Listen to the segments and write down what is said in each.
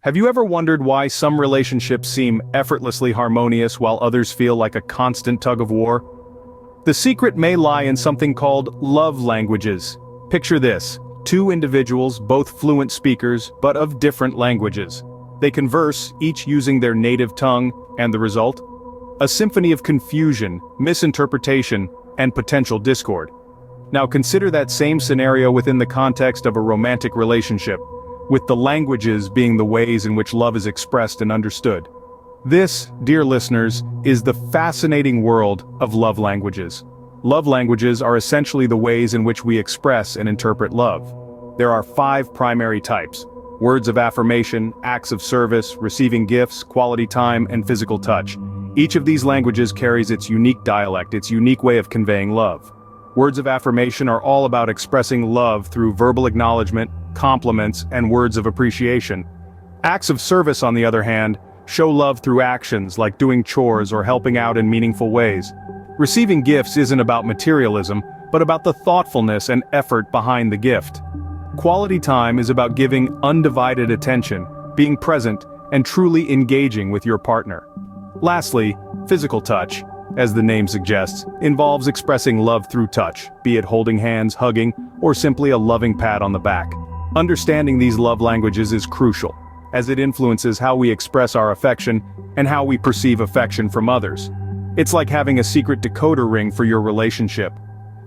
Have you ever wondered why some relationships seem effortlessly harmonious while others feel like a constant tug-of-war? The secret may lie in something called love languages. Picture this: two individuals, both fluent speakers, but of different languages. They converse, each using their native tongue, and the result? A symphony of confusion, misinterpretation, and potential discord. Now consider that same scenario within the context of a romantic relationship, with the languages being the ways in which love is expressed and understood. This, dear listeners, is the fascinating world of love languages. Love languages are essentially the ways in which we express and interpret love. There are 5 primary types: words of affirmation, acts of service, receiving gifts, quality time, and physical touch. Each of these languages carries its unique dialect, its unique way of conveying love. Words of affirmation are all about expressing love through verbal acknowledgement, compliments, and words of appreciation. Acts of service, on the other hand, show love through actions like doing chores or helping out in meaningful ways. Receiving gifts isn't about materialism, but about the thoughtfulness and effort behind the gift. Quality time is about giving undivided attention, being present, and truly engaging with your partner. Lastly, physical touch, as the name suggests, involves expressing love through touch, be it holding hands, hugging, or simply a loving pat on the back. Understanding these love languages is crucial, as it influences how we express our affection and how we perceive affection from others. It's like having a secret decoder ring for your relationship.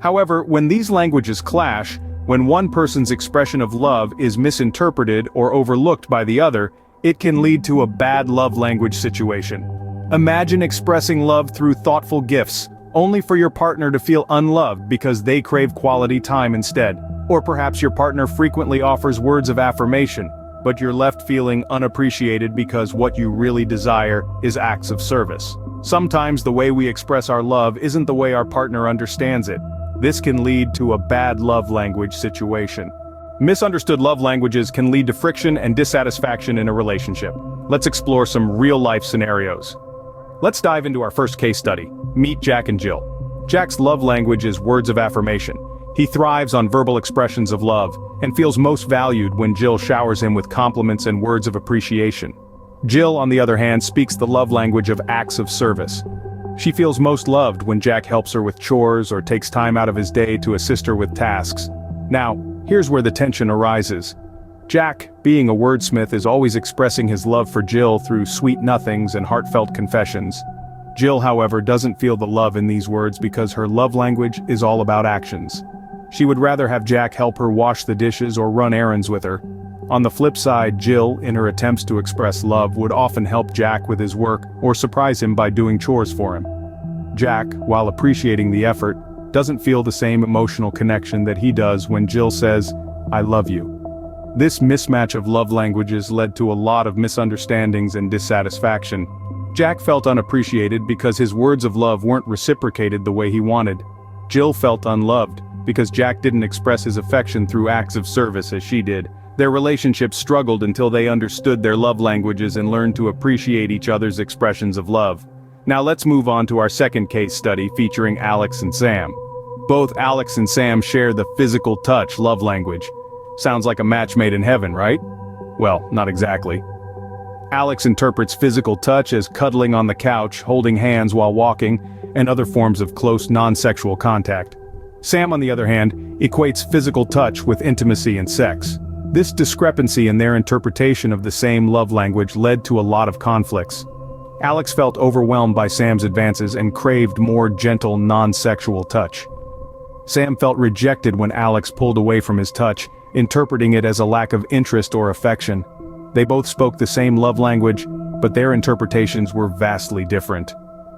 However, when these languages clash, when one person's expression of love is misinterpreted or overlooked by the other, it can lead to a bad love language situation. Imagine expressing love through thoughtful gifts, only for your partner to feel unloved because they crave quality time instead. Or perhaps your partner frequently offers words of affirmation, but you're left feeling unappreciated because what you really desire is acts of service. Sometimes the way we express our love isn't the way our partner understands it. This can lead to a bad love language situation. Misunderstood love languages can lead to friction and dissatisfaction in a relationship. Let's explore some real-life scenarios. Let's dive into our first case study. Meet Jack and Jill. Jack's love language is words of affirmation. He thrives on verbal expressions of love, and feels most valued when Jill showers him with compliments and words of appreciation. Jill, on the other hand, speaks the love language of acts of service. She feels most loved when Jack helps her with chores or takes time out of his day to assist her with tasks. Now, here's where the tension arises. Jack, being a wordsmith, is always expressing his love for Jill through sweet nothings and heartfelt confessions. Jill, however, doesn't feel the love in these words because her love language is all about actions. She would rather have Jack help her wash the dishes or run errands with her. On the flip side, Jill, in her attempts to express love, would often help Jack with his work or surprise him by doing chores for him. Jack, while appreciating the effort, doesn't feel the same emotional connection that he does when Jill says, "I love you." This mismatch of love languages led to a lot of misunderstandings and dissatisfaction. Jack felt unappreciated because his words of love weren't reciprocated the way he wanted. Jill felt unloved because Jack didn't express his affection through acts of service as she did. Their relationship struggled until they understood their love languages and learned to appreciate each other's expressions of love. Now let's move on to our second case study featuring Alex and Sam. Both Alex and Sam share the physical touch love language. Sounds like a match made in heaven, right? Well, not exactly. Alex interprets physical touch as cuddling on the couch, holding hands while walking, and other forms of close non-sexual contact. Sam, on the other hand, equates physical touch with intimacy and sex. This discrepancy in their interpretation of the same love language led to a lot of conflicts. Alex felt overwhelmed by Sam's advances and craved more gentle, non-sexual touch. Sam felt rejected when Alex pulled away from his touch, interpreting it as a lack of interest or affection. They both spoke the same love language, but their interpretations were vastly different.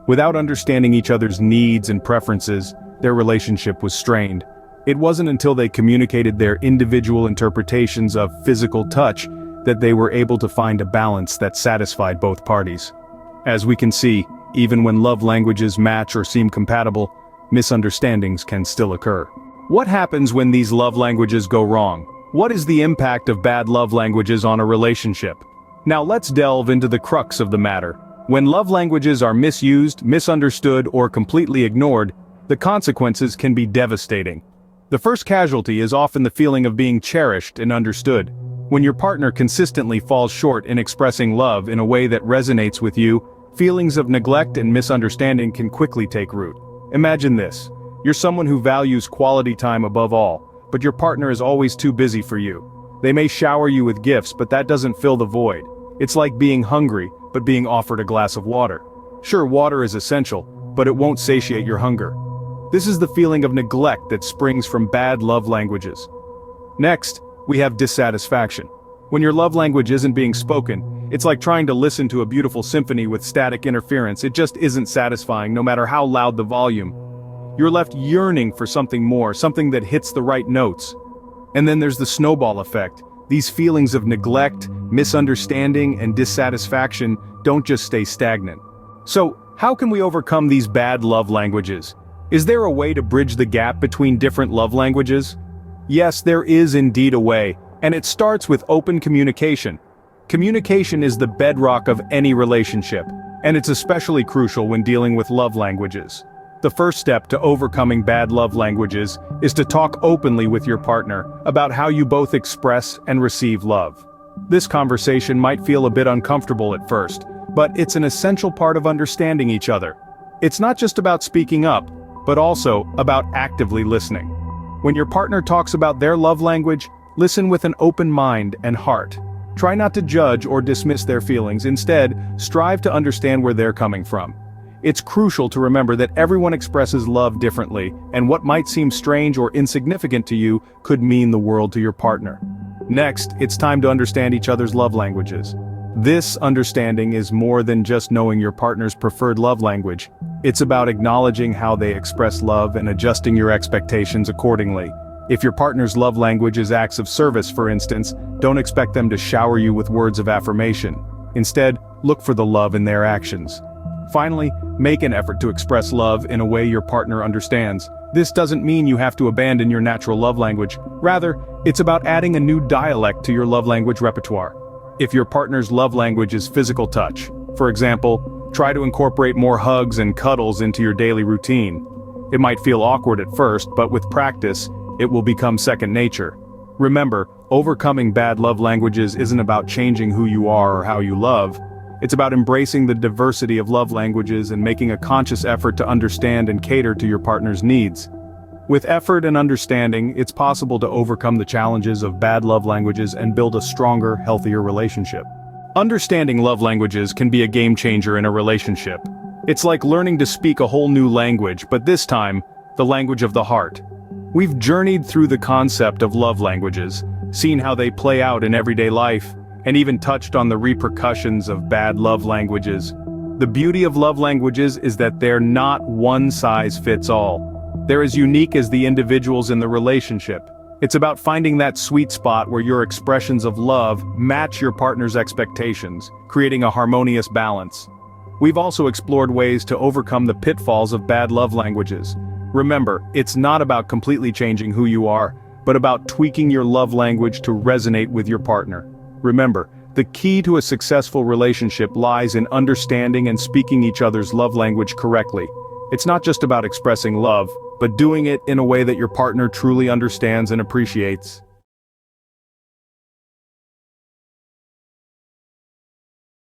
Without understanding each other's needs and preferences, their relationship was strained. It wasn't until they communicated their individual interpretations of physical touch that they were able to find a balance that satisfied both parties. As we can see, even when love languages match or seem compatible, misunderstandings can still occur. What happens when these love languages go wrong? What is the impact of bad love languages on a relationship? Now let's delve into the crux of the matter. When love languages are misused, misunderstood, or completely ignored, the consequences can be devastating. The first casualty is often the feeling of being cherished and understood. When your partner consistently falls short in expressing love in a way that resonates with you, feelings of neglect and misunderstanding can quickly take root. Imagine this. You're someone who values quality time above all, but your partner is always too busy for you. They may shower you with gifts, but that doesn't fill the void. It's like being hungry, but being offered a glass of water. Sure, water is essential, but it won't satiate your hunger. This is the feeling of neglect that springs from bad love languages. Next, we have dissatisfaction. When your love language isn't being spoken, it's like trying to listen to a beautiful symphony with static interference. It just isn't satisfying, no matter how loud the volume. You're left yearning for something more, something that hits the right notes. And then there's the snowball effect. These feelings of neglect, misunderstanding, and dissatisfaction don't just stay stagnant. So, how can we overcome these bad love languages? Is there a way to bridge the gap between different love languages? Yes, there is indeed a way, and it starts with open communication. Communication is the bedrock of any relationship, and it's especially crucial when dealing with love languages. The first step to overcoming bad love languages is to talk openly with your partner about how you both express and receive love. This conversation might feel a bit uncomfortable at first, but it's an essential part of understanding each other. It's not just about speaking up, but also about actively listening. When your partner talks about their love language, listen with an open mind and heart. Try not to judge or dismiss their feelings. Instead, strive to understand where they're coming from. It's crucial to remember that everyone expresses love differently, and what might seem strange or insignificant to you could mean the world to your partner. Next, it's time to understand each other's love languages. This understanding is more than just knowing your partner's preferred love language. It's about acknowledging how they express love and adjusting your expectations accordingly. If your partner's love language is acts of service, for instance, don't expect them to shower you with words of affirmation. Instead, look for the love in their actions. Finally, make an effort to express love in a way your partner understands. This doesn't mean you have to abandon your natural love language. Rather, it's about adding a new dialect to your love language repertoire. If your partner's love language is physical touch, for example, try to incorporate more hugs and cuddles into your daily routine. It might feel awkward at first, but with practice, it will become second nature. Remember, overcoming bad love languages isn't about changing who you are or how you love. It's about embracing the diversity of love languages and making a conscious effort to understand and cater to your partner's needs. With effort and understanding, it's possible to overcome the challenges of bad love languages and build a stronger, healthier relationship. Understanding love languages can be a game changer in a relationship. It's like learning to speak a whole new language, but this time, the language of the heart. We've journeyed through the concept of love languages, seen how they play out in everyday life, and even touched on the repercussions of bad love languages. The beauty of love languages is that they're not one size fits all. They're as unique as the individuals in the relationship. It's about finding that sweet spot where your expressions of love match your partner's expectations, creating a harmonious balance. We've also explored ways to overcome the pitfalls of bad love languages. Remember, it's not about completely changing who you are, but about tweaking your love language to resonate with your partner. Remember, the key to a successful relationship lies in understanding and speaking each other's love language correctly. It's not just about expressing love, but doing it in a way that your partner truly understands and appreciates.